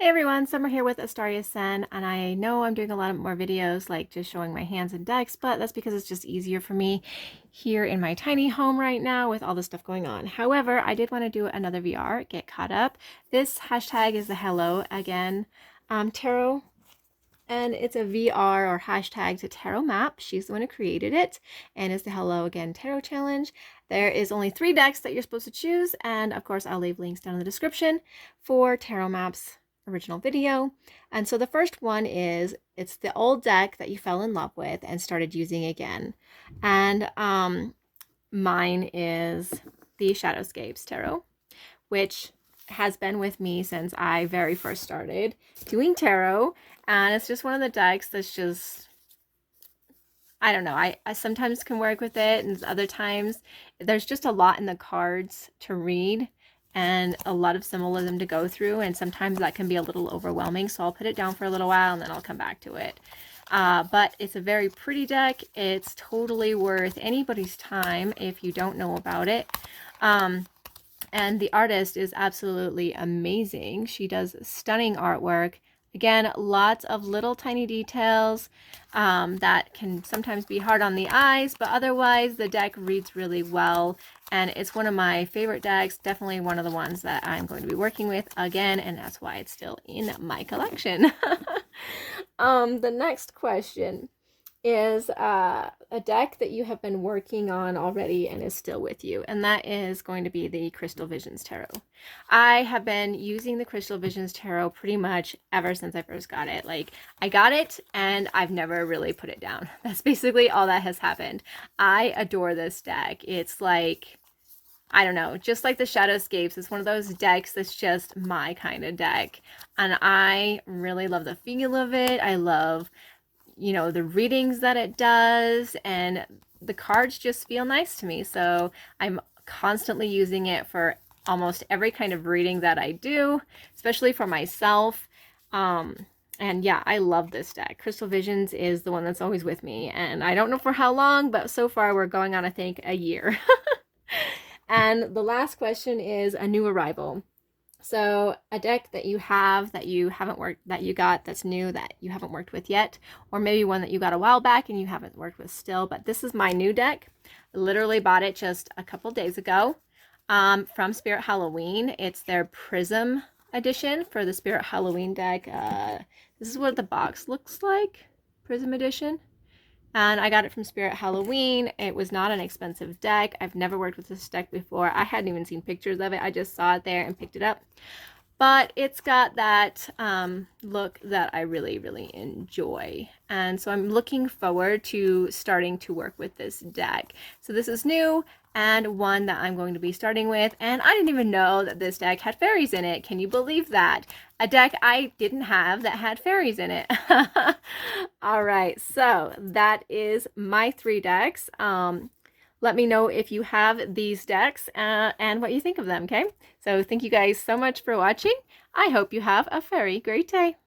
Hey everyone, Summer here with AstariaSen, and I know I'm doing a lot more videos like just showing my hands and decks, but that's because it's just easier for me here in my tiny home right now with all the stuff going on. However, I did want to do another VR, get caught up. This hashtag is the Hello Again Tarot, and it's a VR or hashtag to tarot map. She's the one who created it, and it's the Hello Again Tarot Challenge. There is only 3 decks that you're supposed to choose, and of course I'll leave links down in the description for tarot maps original video. And so the first one is, it's the old deck that you fell in love with and started using again. And mine is the Shadowscapes Tarot, which has been with me since I very first started doing tarot. And it's just one of the decks that's just, I don't know, I sometimes can work with it, and other times there's just a lot in the cards to read and a lot of symbolism to go through, and sometimes that can be a little overwhelming, so I'll put it down for a little while and then I'll come back to it. But it's a very pretty deck. It's totally worth anybody's time if you don't know about it. And the artist is absolutely amazing. She does stunning artwork. Again, lots of little tiny details that can sometimes be hard on the eyes, but otherwise the deck reads really well. And it's one of my favorite decks, definitely one of the ones that I'm going to be working with again, and that's why it's still in my collection. The next question is a deck that you have been working on already and is still with you, and that is going to be the Crystal Visions Tarot. I have been using the Crystal Visions Tarot pretty much ever since I first got it. Like, I got it and I've never really put it down. That's basically all that has happened. I adore this deck. It's like, I don't know, just like the Shadowscapes, it's one of those decks that's just my kind of deck. And I really love the feel of it. I love, you know, the readings that it does, and the cards just feel nice to me. So I'm constantly using it for almost every kind of reading that I do, especially for myself. And yeah, I love this deck. Crystal Visions is the one that's always with me, and I don't know for how long, but so far we're going on, I think, a year. And the last question is a new arrival. So a deck that you have that you haven't worked, that you got that's new that you haven't worked with yet, or maybe one that you got a while back and you haven't worked with still, but this is my new deck. I literally bought it just a couple days ago from Spirit Halloween. It's their Prism edition for the Spirit Halloween deck. This is what the box looks like, Prism edition. And I got it from Spirit Halloween. It was not an expensive deck. I've never worked with this deck before. I hadn't even seen pictures of it. I just saw it there and picked it up. But it's got that look that I really, really enjoy. And so I'm looking forward to starting to work with this deck. So this is new and one that I'm going to be starting with. And I didn't even know that this deck had fairies in it. Can you believe that? A deck I didn't have that had fairies in it. All right, so that is my 3 decks. Let me know if you have these decks and what you think of them, okay? So thank you guys so much for watching. I hope you have a very great day.